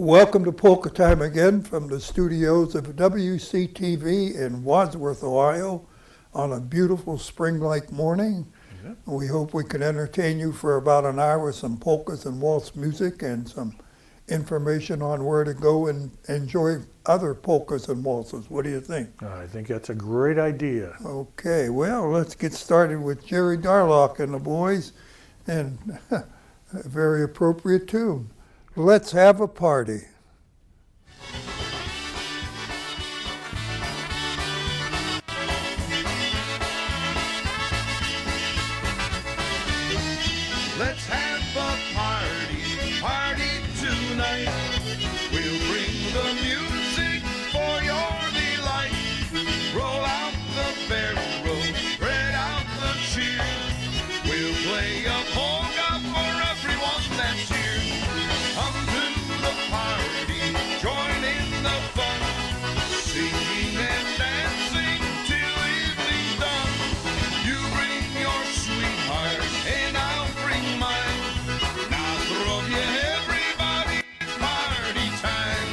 Welcome to Polka Time Again from the studios of WCTV in Wadsworth, Ohio, on a beautiful spring-like morning. We hope we can entertain you for about an hour with some polkas and waltz music and some information on where to go and enjoy other polkas and waltzes. What do you think? I think that's a great idea. Okay, well, let's get started with Jerry Darlock and the boys, and a very appropriate tune. Let's have a party. Let's have a party tonight. We'll bring the music for your delight. Roll out the barrel, spread out the cheer. We'll play a polka for everyone that's here. Come to the party, join in the fun, singing and dancing till evening's done. You bring your sweetheart and I'll bring mine. Now throw you everybody, it's party time.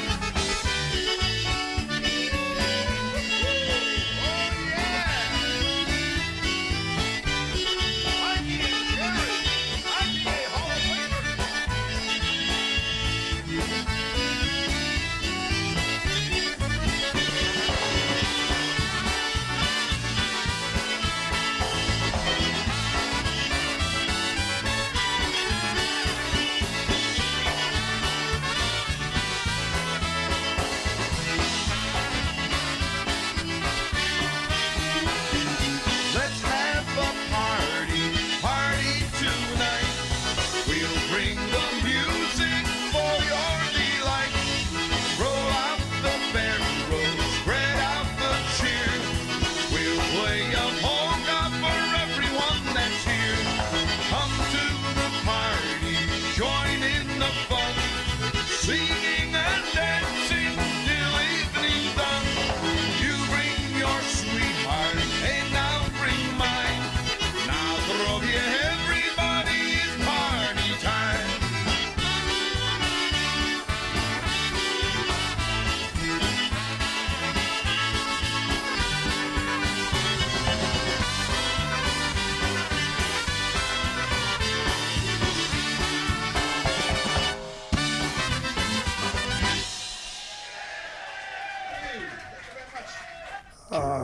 Let's have a party tonight. We'll bring the music for your delight. Roll out the barrel, spread out the cheer. We'll play a polka for everyone that's here. Come to the party, join in the fun, singing and dancing till evening's done. You bring your sweetheart and I'll bring mine. Now throw you everybody, it's party time.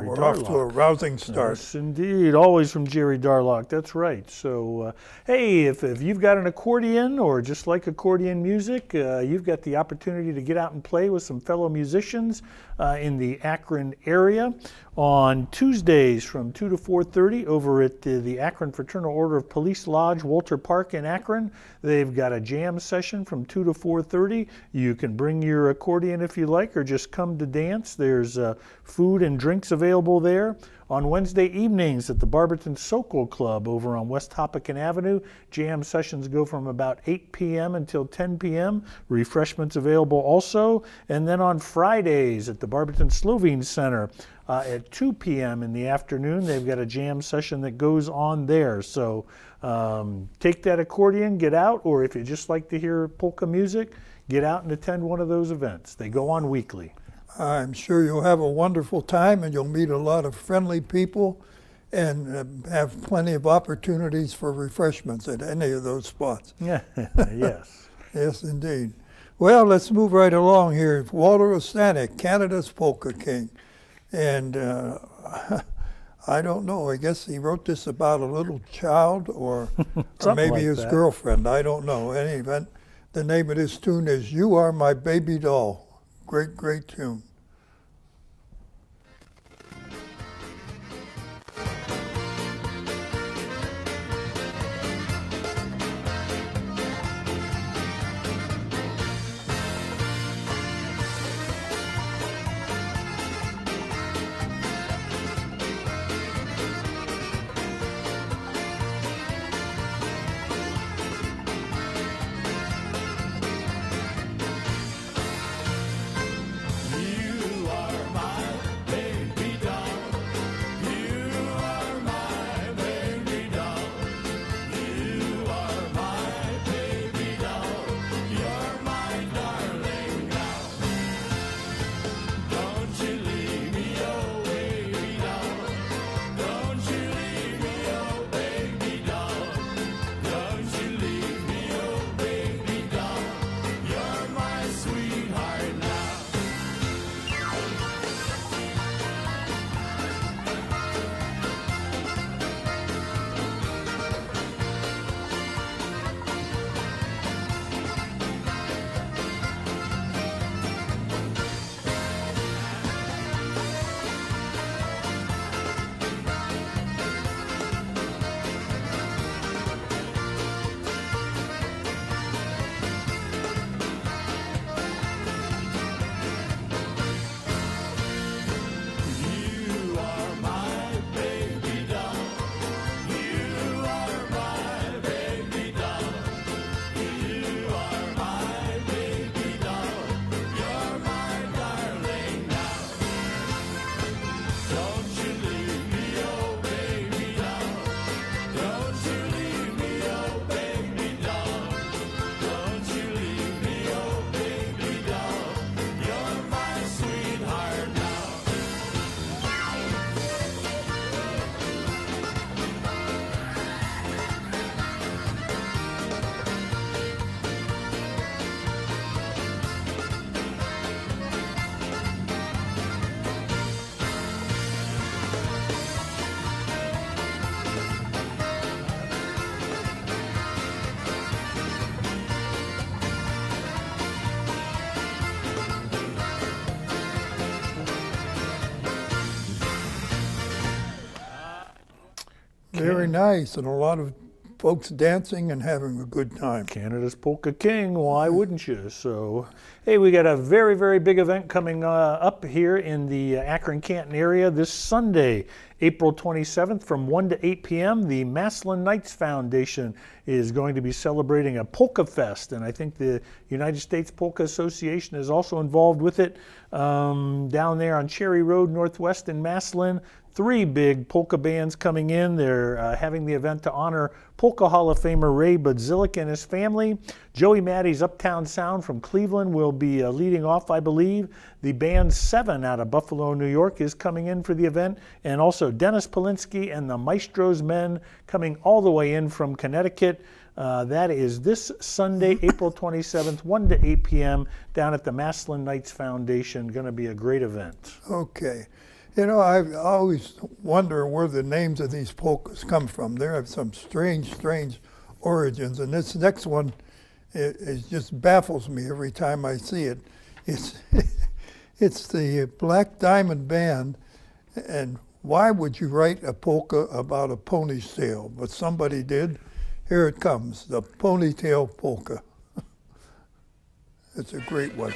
We're off to a rousing start. Yes, indeed. Always from Jerry Darlock. That's right. So, hey, if you've got an accordion or just like accordion music, you've got the opportunity to get out and play with some fellow musicians in the Akron area on Tuesdays from 2 to 4:30 over at the Akron Fraternal Order of Police Lodge, Walter Park in Akron. They've got a jam session from 2 to 4:30. You can bring your accordion if you like, or just come to dance. There's food and drinks available there. On Wednesday evenings at the Barberton Sokol Club over on West Hoppekin Avenue, jam sessions go from about 8 p.m. until 10 p.m. Refreshments available also. And then on Fridays at the Barberton Slovene Center at 2 p.m. in the afternoon, they've got a jam session that goes on there. So take that accordion, get out, or if you just like to hear polka music, get out and attend one of those events. They go on weekly. I'm sure you'll have a wonderful time and you'll meet a lot of friendly people and have plenty of opportunities for refreshments at any of those spots. Yeah, yes. Yes, indeed. Well, let's move right along here. Walter Ostanek, Canada's Polka King. And I don't know, I guess he wrote this about a little child or maybe like his that. girlfriend. I don't know. In any event, the name of this tune is You Are My Baby Doll. Great, great tune. You Very nice, and a lot of folks dancing and having a good time. Canada's Polka King, why wouldn't you? So, hey, we got a very, very big event coming up here in the Akron-Canton area this Sunday, April 27th from 1 to 8 p.m. The Maslin Knights Foundation is going to be celebrating a Polka Fest, and I think the United States Polka Association is also involved with it down there on Cherry Road Northwest in Maslin. 3 big polka bands coming in. They're having the event to honor Polka Hall of Famer Ray Budzik and his family. Joey Maddie's Uptown Sound from Cleveland will be leading off, I believe. The band 7 out of Buffalo, New York is coming in for the event. And also Dennis Polinsky and the Maestro's Men coming all the way in from Connecticut. That is this Sunday, April 27th, 1 to 8 p.m. down at the Maslin Knights Foundation. Going to be a great event. Okay. You know, I always wonder where the names of these polkas come from. They have some strange origins, and this next one it just baffles me every time I see it. It's it's the Black Diamond Band, and why would you write a polka about a ponytail? But somebody did. Here it comes, the Ponytail Polka. It's a great one.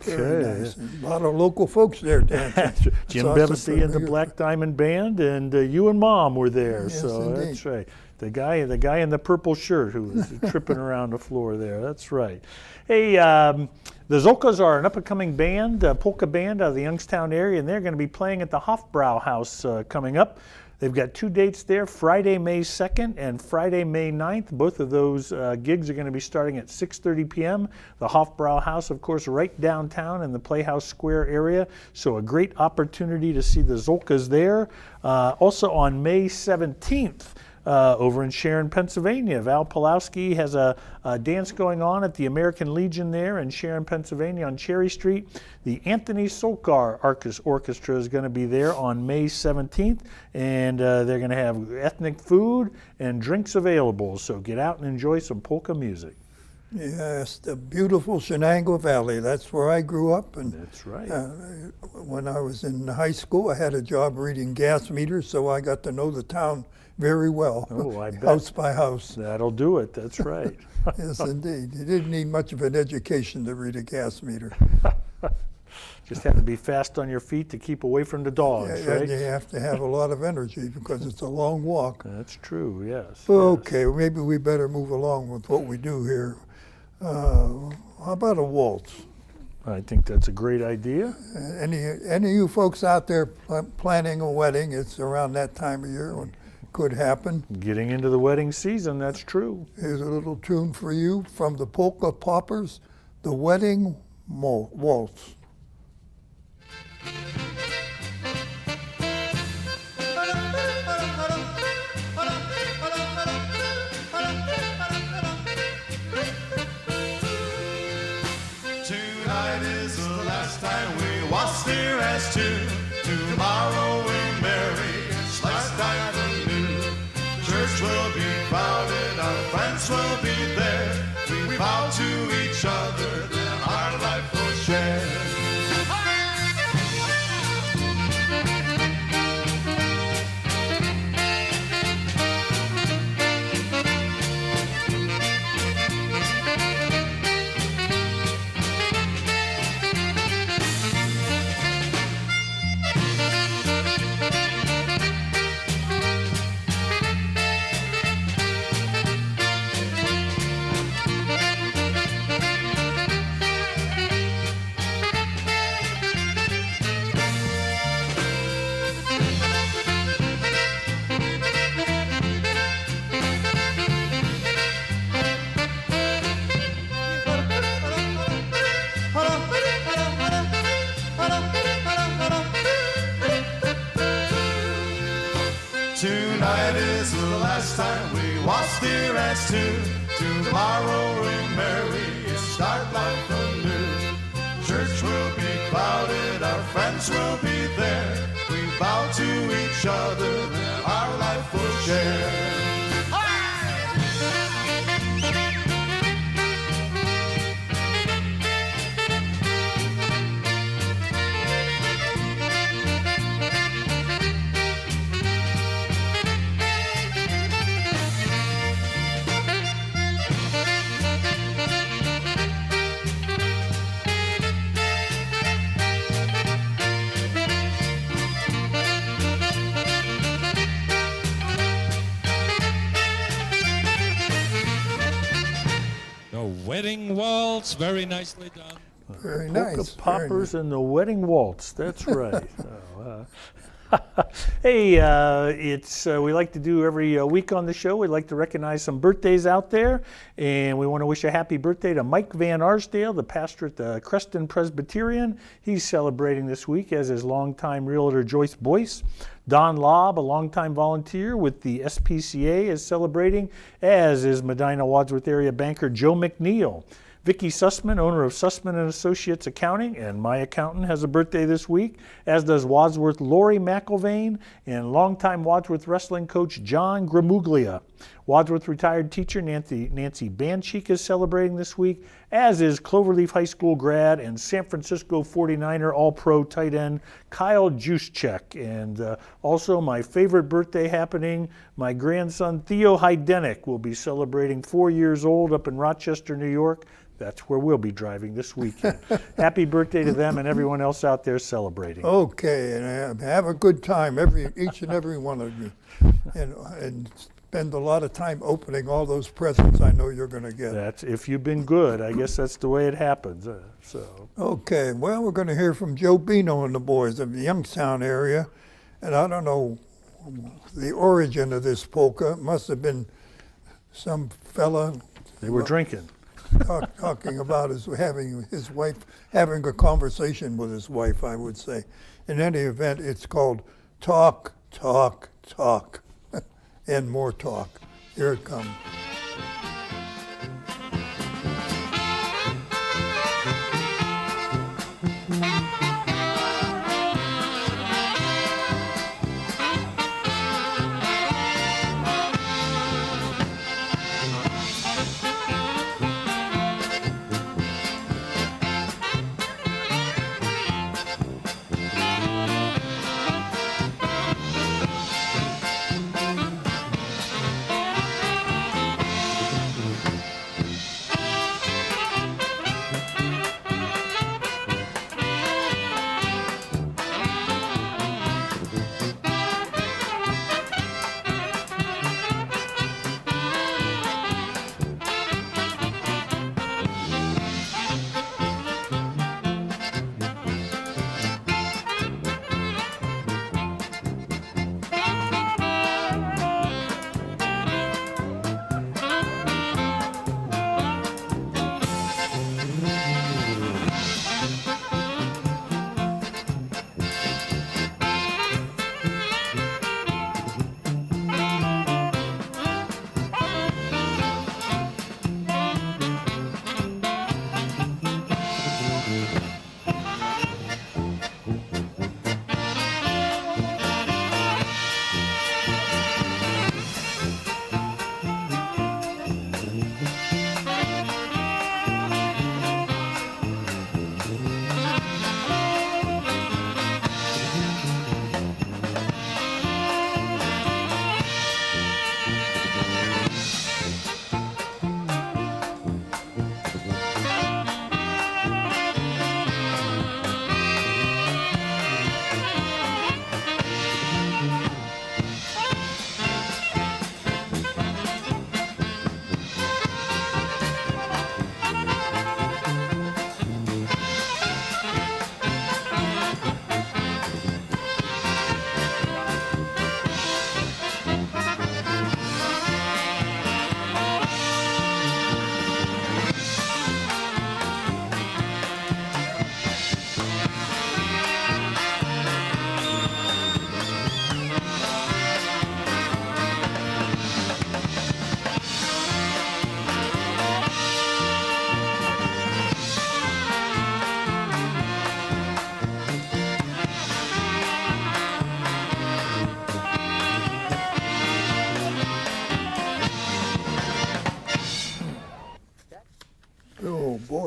Very nice. A lot of local folks there dancing. Jim Saw some Bevesey and the familiar- Black Diamond Band, and you and Mom were there. Yes, so indeed. that's right. The guy in the purple shirt who was tripping around the floor there. That's right. Hey, the Zolkas are an up-and-coming band, a polka band out of the Youngstown area, and they're going to be playing at the Hofbrau House coming up. They've got 2 dates there, Friday, May 2nd and Friday, May 9th. Both of those gigs are going to be starting at 6:30 p.m. The Hofbrau House, of course, right downtown in the Playhouse Square area. So a great opportunity to see the Zolkas there. Also on May 17th, over in Sharon, Pennsylvania, Val Pulowski has a dance going on at the American Legion there in Sharon, Pennsylvania on Cherry Street. The Anthony Solkar Orchestra is going to be there on May 17th, and they're going to have ethnic food and drinks available. So get out and enjoy some polka music. Yes, the beautiful Shenango Valley. That's where I grew up. And That's right. when I was in high school, I had a job reading gas meters, so I got to know the town very well. Oh, I bet. House by house. That'll do it. That's right. Yes, indeed. You didn't need much of an education to read a gas meter. Just have to be fast on your feet to keep away from the dogs, right? And you have to have a lot of energy because it's a long walk. That's true, yes. Okay, maybe we better move along with what we do here. How about a waltz? I think that's a great idea. Any of you folks out there planning a wedding? It's around that time of year when it could happen. Getting into the wedding season, that's true. Here's a little tune for you from the Polka Poppers, The Wedding Waltz. Tonight is the last time we waltz here as two. Tomorrow we're married, it's last time for new. Church will be crowded, our friends will be there. We vow to each other that our life will share. Tonight is the last time we waltz here as two. Tomorrow we're married, start life anew. Church will be crowded, our friends will be there. We vow to each other that our life will share. Wedding waltz, very nicely done. Very Polka nice. Poppers and the Wedding Waltz. That's right. Hey, we like to do every week on the show. We like to recognize some birthdays out there, and we want to wish a happy birthday to Mike Van Arsdale, the pastor at the Creston Presbyterian. He's celebrating this week, as his longtime realtor Joyce Boyce. Don Lobb, a longtime volunteer with the SPCA, is celebrating, as is Medina Wadsworth area banker Joe McNeil. Vicki Sussman, owner of Sussman & Associates Accounting, and my accountant, has a birthday this week, as does Wadsworth Lori McIlvain and longtime Wadsworth wrestling coach John Gramuglia. Wadsworth retired teacher Nancy Banchik is celebrating this week, as is Cloverleaf High School grad and San Francisco 49er All-Pro tight end Kyle Juszczyk. And also my favorite birthday happening, my grandson Theo Heidenik will be celebrating 4 years old up in Rochester, New York. That's where we'll be driving this weekend. Happy birthday to them and everyone else out there celebrating. Okay, and have a good time, each and every one of you, and spend a lot of time opening all those presents I know you're going to get. That's if you've been good. I guess that's the way it happens. Okay, well, we're going to hear from Joe Bino and the boys of the Youngstown area, and I don't know the origin of this polka. It must have been some fella. They were drinking. Talking about having a conversation with his wife, I would say. In any event, it's called Talk, Talk, Talk, and more talk. Here it comes.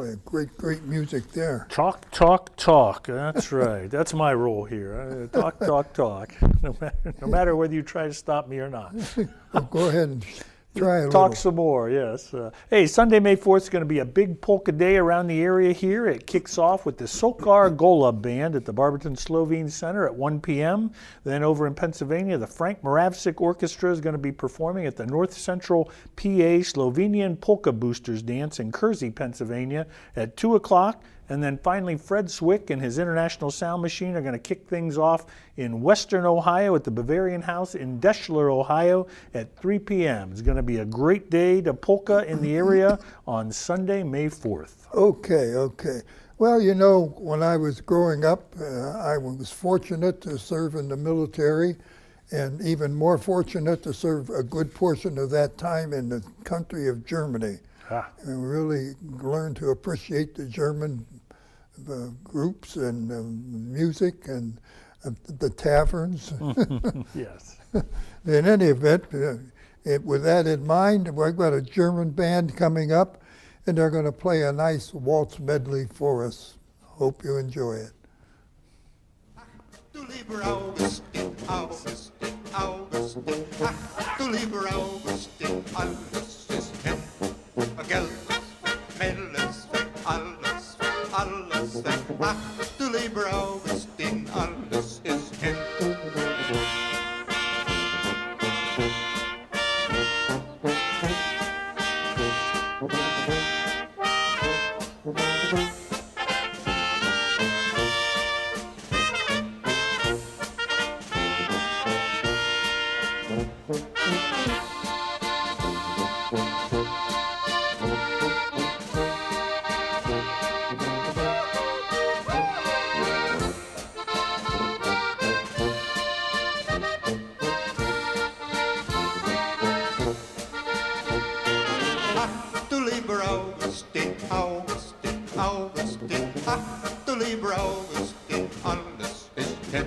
Boy, great music there. Talk, talk, talk. That's right. That's my role here. Talk, talk, talk. No matter whether you try to stop me or not. Well, go ahead and try a Talk little. some more, yes. Hey, Sunday, May 4th is going to be a big polka day around the area here. It kicks off with the Sokar Golub Band at the Barberton Slovene Center at 1 p.m. Then over in Pennsylvania, the Frank Moravsik Orchestra is going to be performing at the North Central PA Slovenian Polka Boosters Dance in Kersey, Pennsylvania at 2 o'clock. And then finally, Fred Swick and his International Sound Machine are going to kick things off in Western Ohio at the Bavarian House in Deschler, Ohio at 3 p.m. It's going to be a great day to polka in the area on Sunday, May 4th. Okay. Well, you know, when I was growing up, I was fortunate to serve in the military, and even more fortunate to serve a good portion of that time in the country of Germany. And really learned to appreciate the German groups and music and the taverns. Yes. In any event, with that in mind, we've got a German band coming up, and they're going to play a nice waltz medley for us. Hope you enjoy it. Du lieber Augustin, Augustin, Augustin, ach, du lieber Augustin, alles ist hin. Geld ist weg, Mädel ist weg, alles weg, ach, du lieber Augustin, alles ist hin. Augustin, ach, du lieber Augustin, alles ist hin.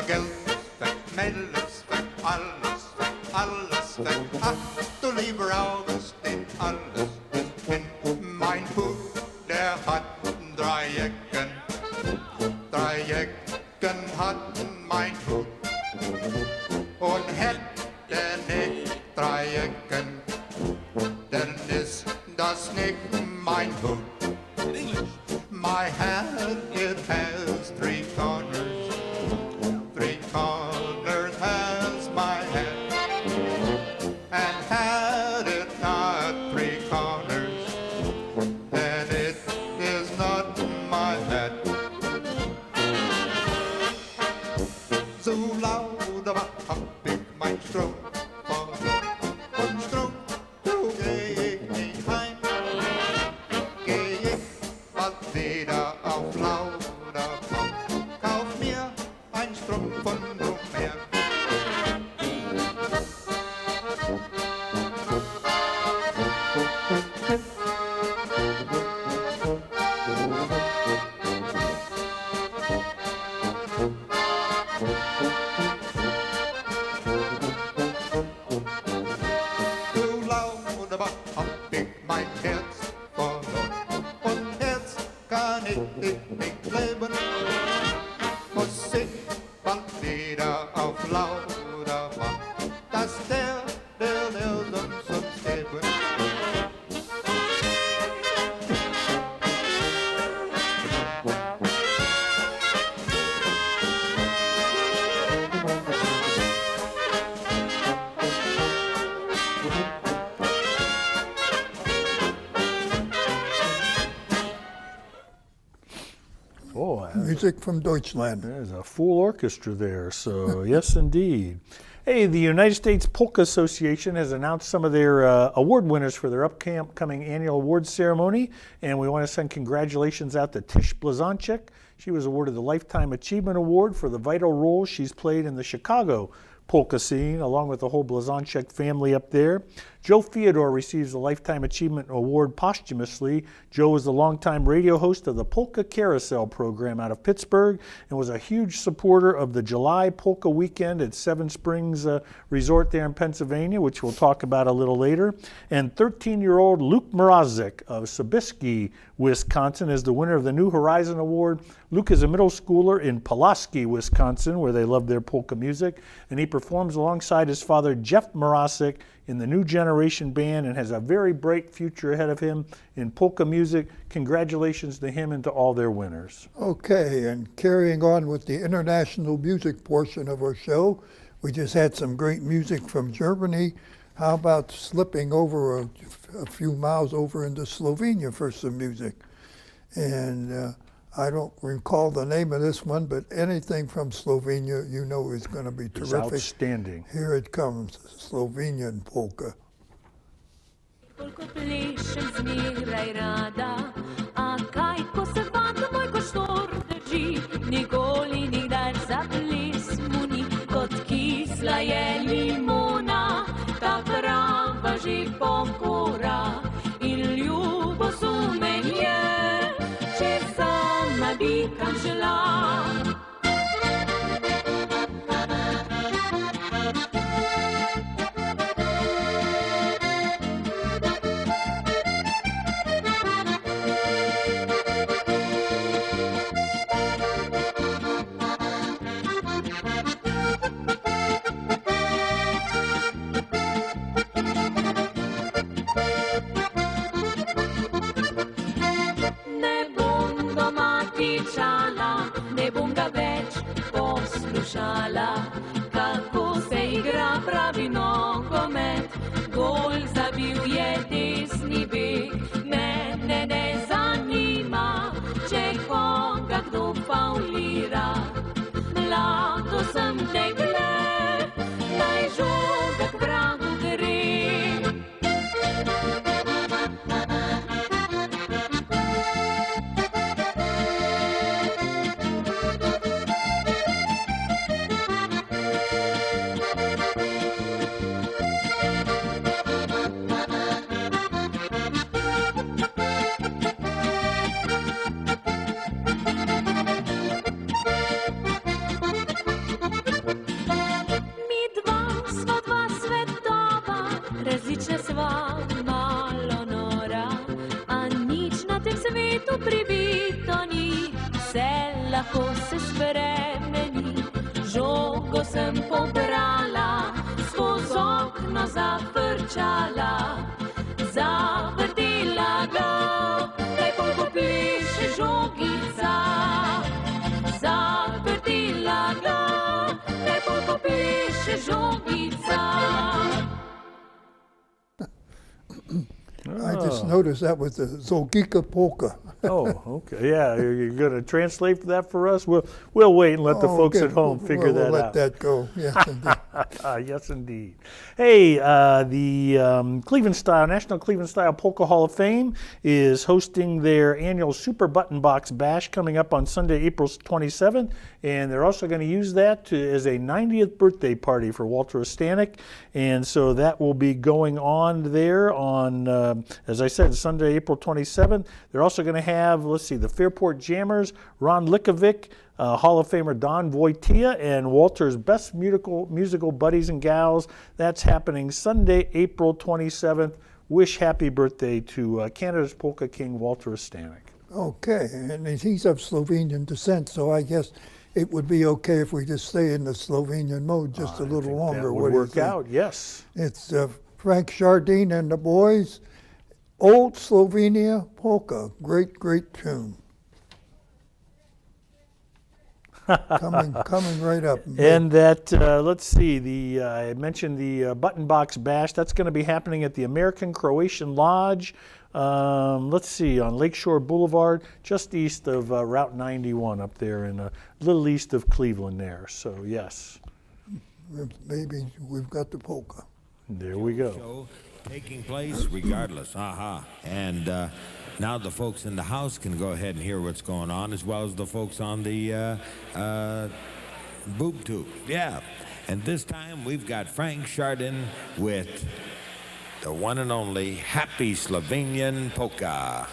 Geld ist weg, Mädel ist weg, alles weg, ach, du lieber Augustin, alles ist hin. Mein Hut, der hat 3 Ecken, 3 Ecken hat mein Hut. Und hätte nicht 3 Ecken, dann ist das nicht mein Hut. My hat, it has 3 corners. 3 corners has my hat. And had it not 3 corners, then it is not my hat. So laut aber hab ich mein Stroh und Stroh, du geh ich heim, geh ich bald wieder auf Lauterbach, kauf mir ein Strumpf und noch mehr. Du Lauterbach hab ich mein Herz verloren und jetzt kann ich nicht leben. Muss ich bald wieder auf Lauterbach, dass der uns geben. Oh, Music from Deutschland. there's a full orchestra there, so yes, indeed. Hey, the United States Polka Association has announced some of their award winners for their upcoming annual awards ceremony, and we want to send congratulations out to Tish Blazonczyk. She was awarded the Lifetime Achievement Award for the vital role she's played in the Chicago polka scene, along with the whole Blazonczyk family up there. Joe Theodore receives a Lifetime Achievement Award posthumously. Joe was the longtime radio host of the Polka Carousel program out of Pittsburgh and was a huge supporter of the July Polka Weekend at Seven Springs Resort there in Pennsylvania, which we'll talk about a little later. And 13-year-old Luke Mrazek of Sobieski, Wisconsin, is the winner of the New Horizon Award. Luke is a middle schooler in Pulaski, Wisconsin, where they love their polka music, and he performs alongside his father, Jeff Mrazek, in the New Generation Band and has a very bright future ahead of him in polka music. Congratulations to him and to all their winners. Okay, and carrying on with the international music portion of our show, we just had some great music from Germany. How about slipping over a few miles over into Slovenia for some music? And I don't recall the name of this one, but anything from Slovenia, you know, is going to be It's terrific. outstanding. Here it comes, Slovenian polka. Polko plešem zmeraj rada, a kaj, ko se vata moj koštor drži, nikoli nikdar za ples mu ni, kot kisla je limona, ta prava že pokora in ljubozumenje, če sama bi kam žela. Ne bom ga več poslušala, kako se igra pravi nogomet. Gol zabil je desni bek, mene ne zanima, če koga kdo faulira. Mlado sem dekle, naj žoga k vragu gre. Različna sva, malo nora, a nič na tem svetu pribito ni, vse lahko se spremeni. Žogo sem pobrala, skozi okno zafrčala, zavrtela ga, naj polko pleše žogica. Zavrtela ga, naj polko pleše žogica. I just noticed that was the Zolgika polka. Oh, okay. Yeah, you're going to translate that for us? We'll wait and let the folks okay. at home figure we'll that let out. that go. Yes, indeed. Yes, indeed. Hey, the Cleveland Style, National Cleveland Style Polka Hall of Fame is hosting their annual Super Button Box Bash coming up on Sunday, April 27th, and they're also going to use that as a 90th birthday party for Walter Ostanek, and so that will be going on there on, as I said, Sunday, April 27th. They're also going to have, let's see, the Fairport Jammers, Ron Likovic, Hall of Famer Don Wojtyła, and Walter's best musical buddies and gals. That's happening Sunday, April 27th. Wish happy birthday to Canada's Polka King, Walter Ostanek. Okay, and he's of Slovenian descent, so I guess it would be okay if we just stay in the Slovenian mode just a little longer. That What would do you work think? out, yes. It's Frank Jardine and the boys. Old Slovenia Polka. Great, great tune. coming right up. And that, let's see, I mentioned the Button Box Bash. That's going to be happening at the American Croatian Lodge. Let's see, on Lakeshore Boulevard, just east of Route 91 up there, in a little east of Cleveland there. So, yes. Maybe we've got the polka. There we go. Show taking place regardless. And now the folks in the house can go ahead and hear what's going on, as well as the folks on the boob tube. Yeah. And this time we've got Frank Chardin with the one and only Happy Slovenian Polka.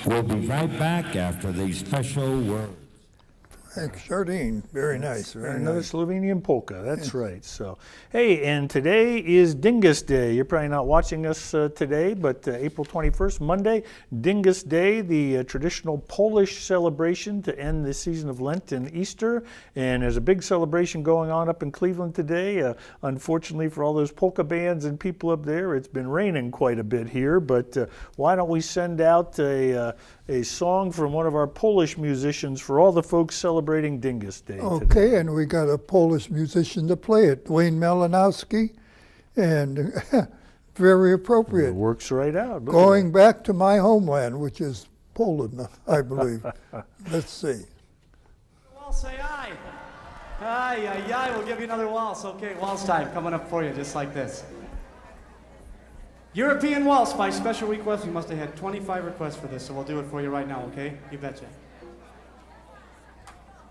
We'll be right back after these special words. Frank Chardin, very nice, very Another nice. Slovenian polka, that's right. So, hey, and today is Dingus Day. You're probably not watching us today, but April 21st, Monday, Dingus Day, the traditional Polish celebration to end the season of Lent and Easter. And there's a big celebration going on up in Cleveland today. Unfortunately for all those polka bands and people up there, it's been raining quite a bit here, but why don't we send out a song from one of our Polish musicians for all the folks celebrating Dingus Day today. Okay, and we got a Polish musician to play it, Dwayne Malinowski, and very appropriate. It works right out. Look at Going back to my homeland, which is Poland, I believe. Let's see. Waltz, say aye. Aye, aye, aye. We'll give you another waltz. Okay, waltz time coming up for you, just like this. European waltz by special request. We must have had 25 requests for this, so we'll do it for you right now, okay? You betcha.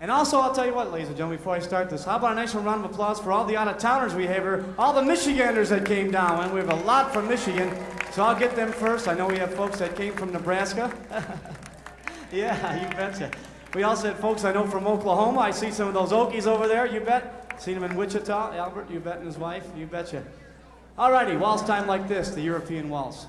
And also, I'll tell you what, ladies and gentlemen, before I start this, how about a nice round of applause for all the out-of-towners we have here, all the Michiganders that came down, and we have a lot from Michigan, so I'll get them first. I know we have folks that came from Nebraska. Yeah, you betcha. We also had folks I know from Oklahoma. I see some of those Okies over there, you bet. Seen them in Wichita, Albert, you bet, and his wife, you betcha. Alrighty, waltz time like this, the European waltz.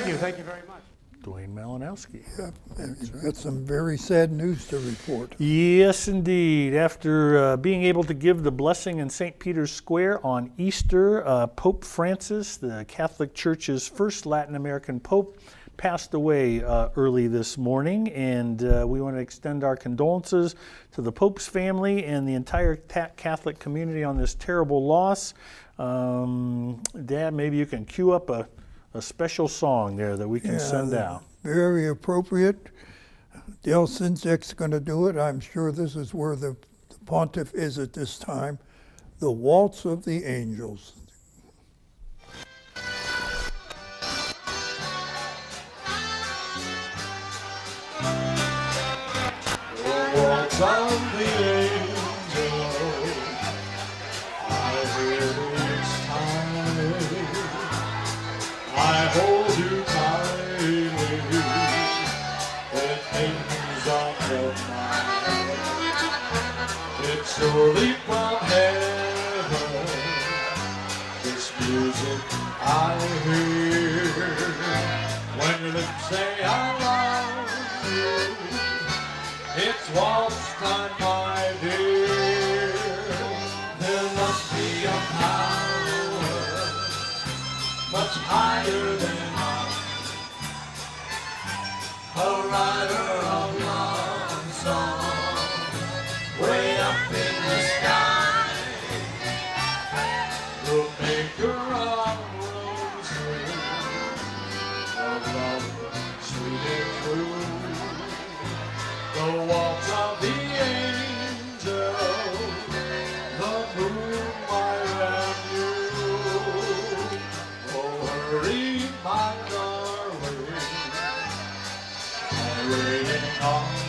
Thank you very much. Dwayne Malinowski. And you've got some very sad news to report. Yes, indeed. After being able to give the blessing in St. Peter's Square on Easter, Pope Francis, the Catholic Church's first Latin American pope, passed away early this morning, and we want to extend our condolences to the Pope's family and the entire Catholic community on this terrible loss. Dad, maybe you can cue up a special song there that we can send out. Very appropriate. Dale Sinsek's going to do it. I'm sure this is where the pontiff is at this time. The Waltz of the Angels. Waltz of the angels, I hear each time. I hold you tightly in things of the night. It's surely from heaven, this music I hear. When your lips say I love you, it's waltz time, my dear. There must be a power much higher than I, a rider of love song, way up in the sky, the maker of roses, of love sweet and true. The waltz of the angel, the moonlight and you. Oh, hurry, my darling, my waiting arms.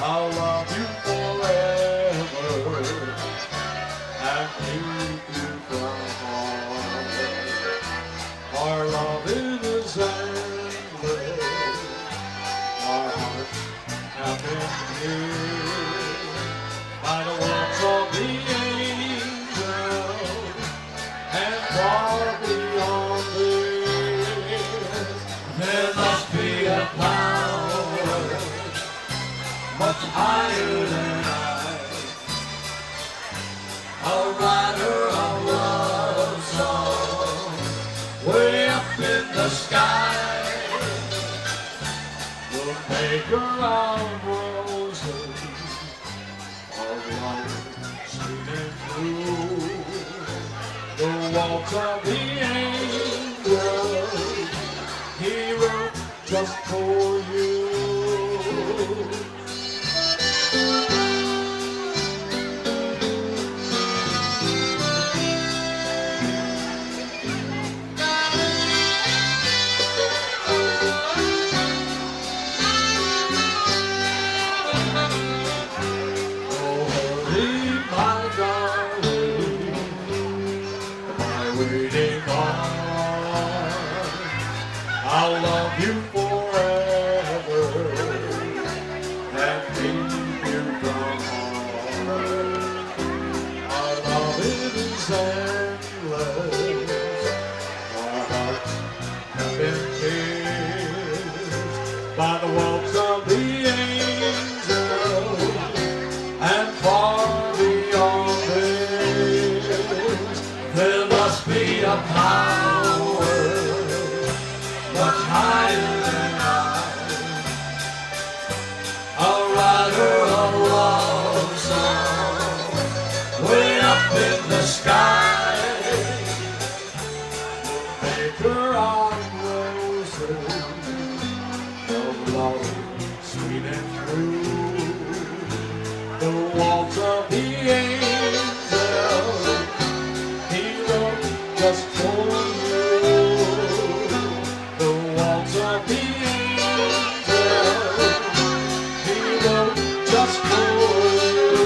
I'll love you forever and keep you from harm. Our love is endless. Our hearts have been healed by the waltz of the angel, and far beyond this, there must be a power much higher than I, a rider of love song, way up in the sky. The maker of roses, of love sweet and true. The waltz of the angel, he wrote just for you. I'll love you forever and keep you from harm. Our love is endless. Our hearts have been kissed by the waltz of the angel, and far beyond this, there must be a power much higher than I, a rider of love song, way up in the sky, the maker of roses, of love sweet and true. The waltz of the angel, he wrote just for you. The waltz of the angel, he wrote just for you.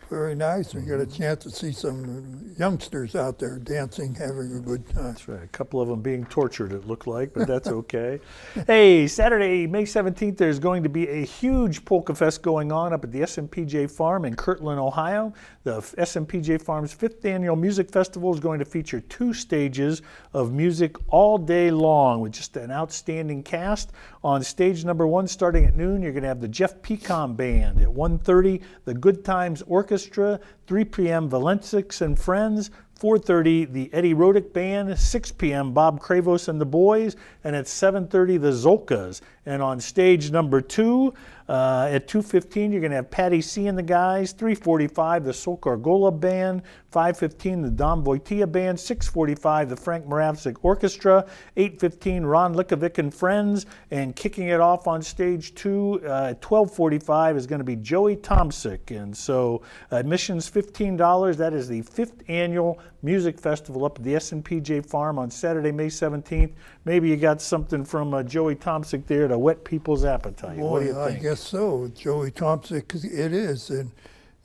very nice. We got a chance to see some youngsters out there dancing, having a good time. That's right. A couple of them being tortured, it looked like, but that's okay. Hey, Saturday, May 17th, there's going to be a huge Polka Fest going on up at the SMPJ Farm in Kirtland, Ohio. The SMPJ Farm's 5th annual music festival is going to feature 2 stages of music all day long with just an outstanding cast. On stage number 1, starting at noon, you're going to have the Jeff Pecom Band. At 1:30, the Good Times Orchestra. 3 p.m., Valensix and Friends. 4:30, the Eddie Rodick Band. 6 p.m., Bob Kravos and the Boys. And at 7:30, the Zolkas. And on stage number 2, at 2:15, you're going to have Patty C and the guys. 3:45, the Sol Gargola Band. 5:15, the Dom Wojtyła Band. 6:45, the Frank Moravsik Orchestra. 8:15, Ron Likovic and Friends. And kicking it off on stage 2 at 12:45 is going to be Joey Tomsic. And so admission's $15. That is the 5th annual music festival up at the SNPJ Farm on Saturday, May 17th. Maybe you got something from Joey Tomsic there to whet people's appetite. What do you think? I guess so. Joey Thompson, 'cause it is.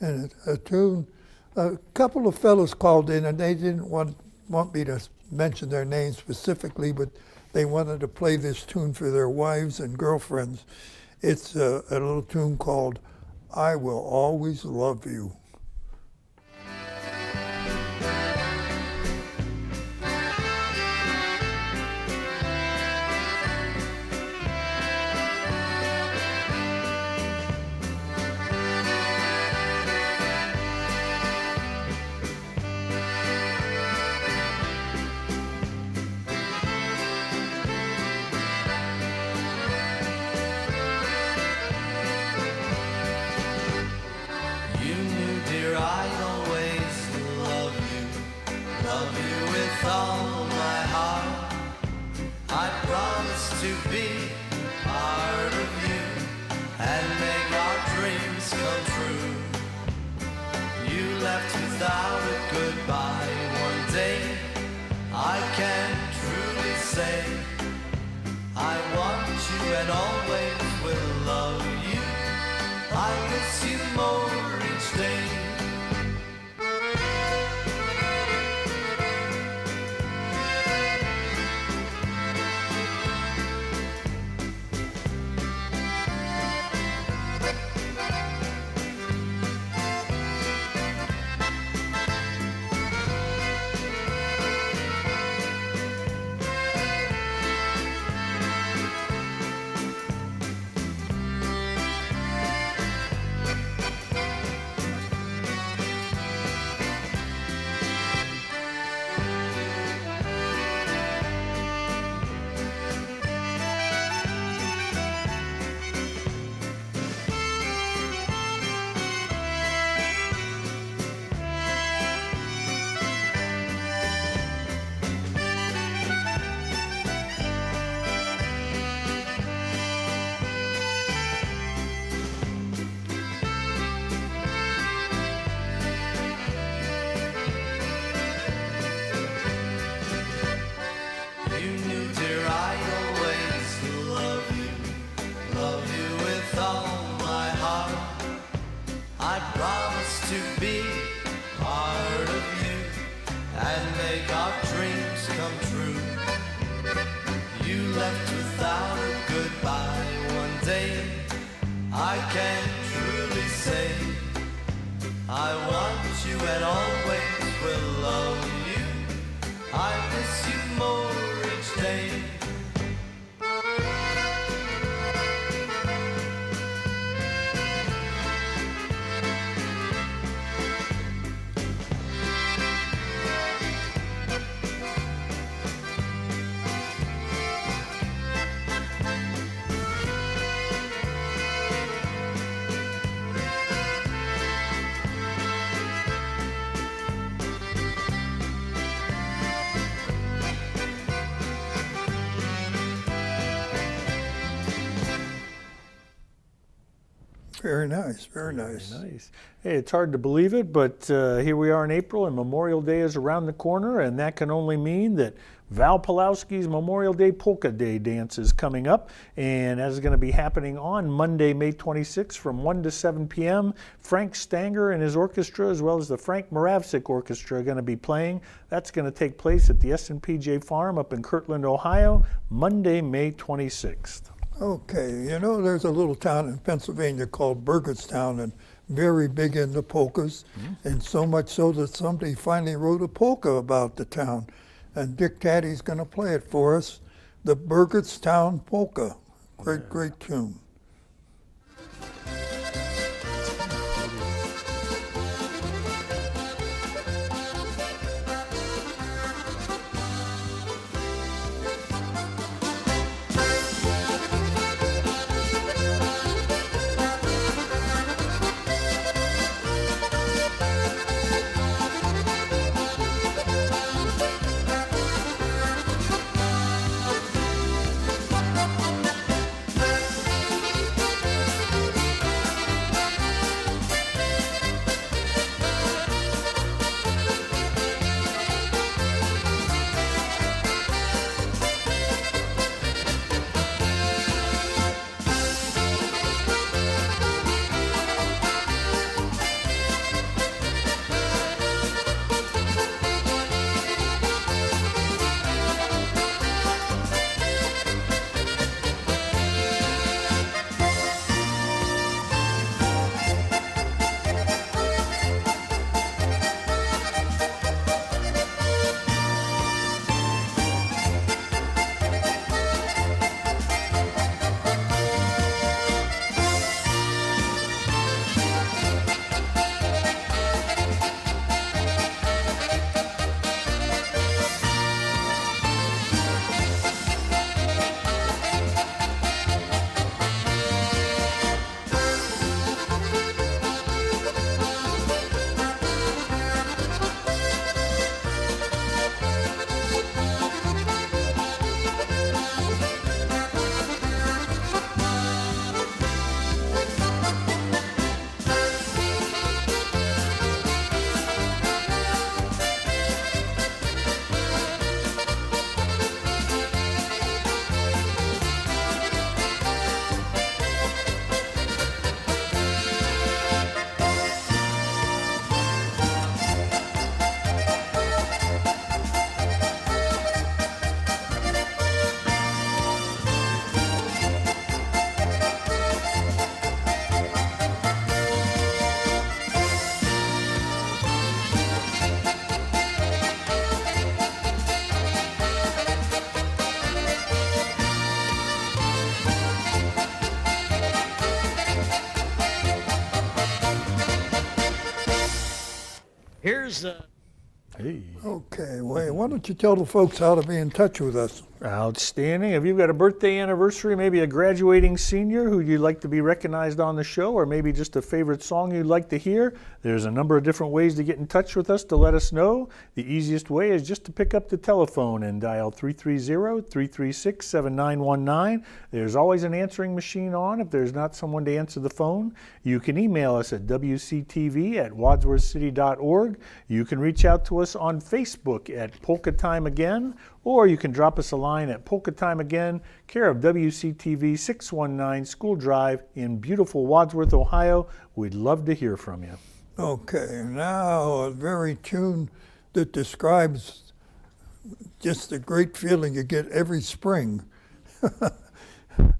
And a tune, a couple of fellows called in and they didn't want me to mention their names specifically, but they wanted to play this tune for their wives and girlfriends. It's a little tune called I Will Always Love You. You knew, dear, I'd always love you with all my heart. I promise to be part of you and make our dreams come true. You left without a goodbye one day. I can truly say I want you and always will love you. I miss you more each day. You knew, dear, I'd always love you with all my heart. I promise to be part of you and make our dreams come true. You left without a goodbye one day. I can truly say I want you and always will love you. I miss you more each day. Very nice, very nice. Nice. Hey, it's hard to believe it, but here we are in April, and Memorial Day is around the corner, and that can only mean that Val Pulowski's Memorial Day Polka Day dance is coming up, and that is going to be happening on Monday, May 26th from 1 to 7 p.m. Frank Stanger and his orchestra, as well as the Frank Moravsik Orchestra, are going to be playing. That's going to take place at the S&PJ Farm up in Kirtland, Ohio, Monday, May 26th. Okay, you know, there's a little town in Pennsylvania called Burgettstown, and very big into polkas, and so much so that somebody finally wrote a polka about the town. And Dick Taddy's going to play it for us, the Burgettstown Polka. Great, great tune. Here's Hey. Okay, well, why don't you tell the folks how to be in touch with us? Outstanding. If you've got a birthday anniversary, maybe a graduating senior who you'd like to be recognized on the show, or maybe just a favorite song you'd like to hear, there's a number of different ways to get in touch with us to let us know. The easiest way is just to pick up the telephone and dial 330-336-7919. There's always an answering machine on if there's not someone to answer the phone. You can email us at wctv@wadsworthcity.org. You can reach out to us on Facebook at Polka Time Again, or you can drop us a line at Polka Time Again, care of WCTV 619 School Drive in beautiful Wadsworth, Ohio. We'd love to hear from you. Okay, now a very tune that describes just the great feeling you get every spring.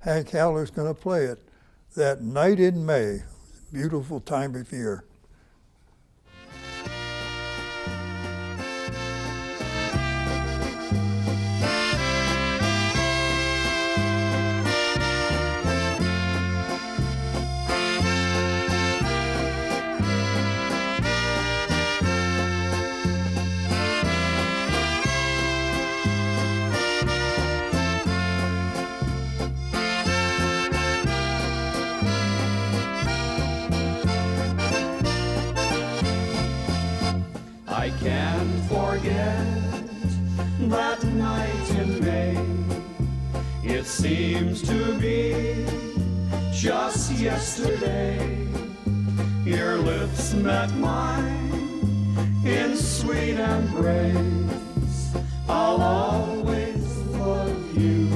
Hank Haller's going to play it. That Night in May, beautiful time of year. I can't forget that night in May. It seems to be Just yesterday, your lips met mine in sweet embrace. I'll always love you,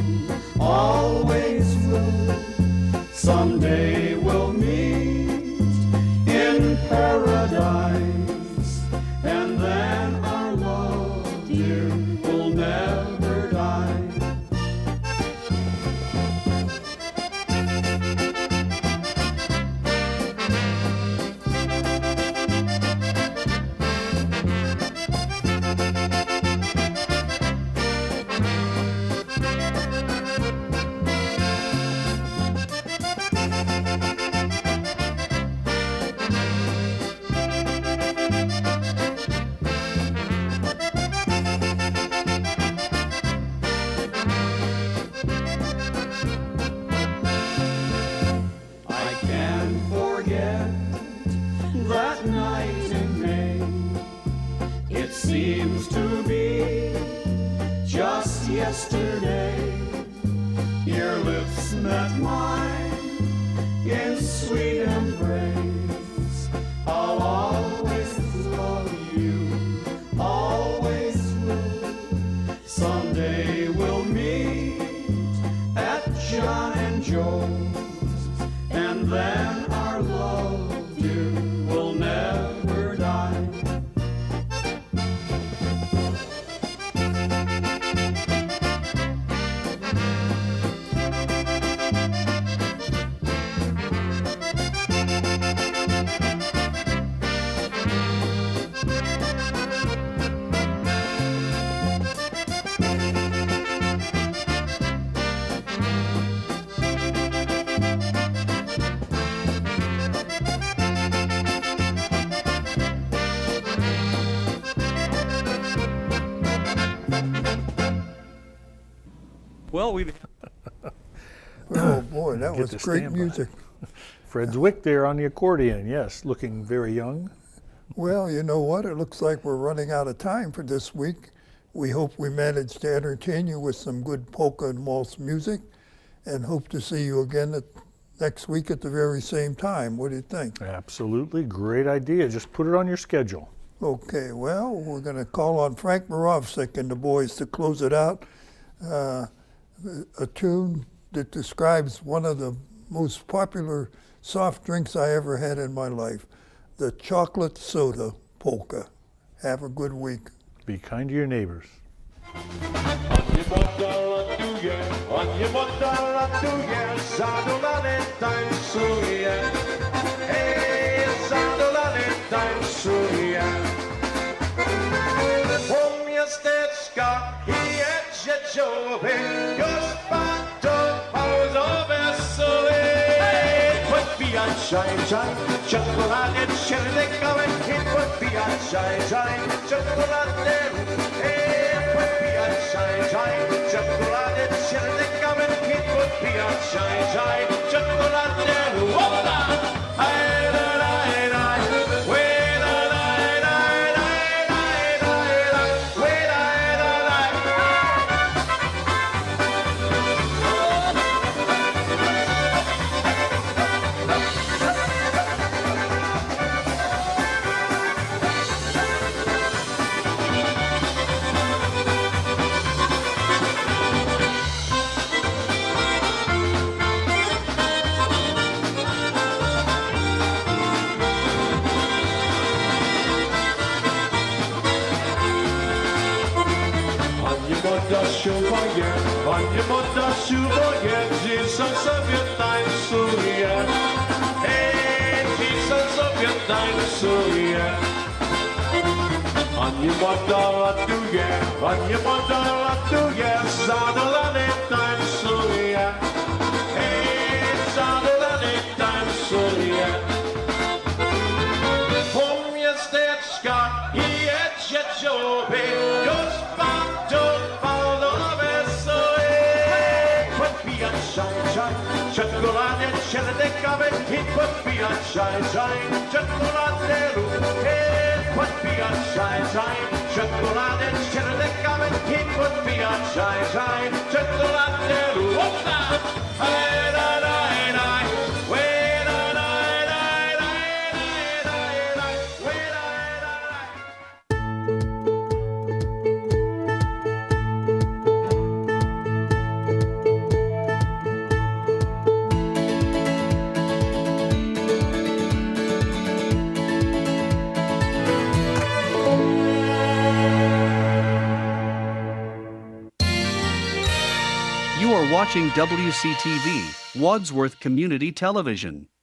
always will. Someday we'll meet in paradise, and then our love, dear, will never die. That night in May, it seems to be just yesterday. Your lips met mine in sweet embrace. I'll always love you, always will. Someday we'll meet at John and Joe's, and then our love, dear, will never die. Well, we Oh boy, that Get was the great standby. music. Fred Zwick there on the accordion, yes, looking very young. Well, you know what? It looks like we're running out of time for this week. We hope we managed to entertain you with some good polka and waltz music, and hope to see you again next week at the very same time. What do you think? Absolutely, great idea. Just put it on your schedule. Okay, well, we're going to call on Frank Moravsik and the boys to close it out. A tune that describes one of the most popular soft drinks I ever had in my life, the chocolate soda polka. Have a good week. Be kind to your neighbors. Shine, shine, chocolate, czerwone, it would be a shine, shine, chocolate, it would be a shine, shine, chocolate, czerwone, it would be a shine, shine, chocolate, whoa-la, Panie Montasiu, Jesus sobie tańcuje. Hej, Jesus sobie tańcuje. Pani Moda latuje, zadolany tańcuje. Hej, zadolany tańcuje. Po miasteczka jedzie dzioby, już pan shine, shine, chocolate, czerwone, it would be a shine, shine, chocolate, it would be a shine, shine, chocolate, czerwone, it would be a shine, shine, chocolate, whoop-la, hey, da, da, hey, da. watching WCTV, Wadsworth Community Television.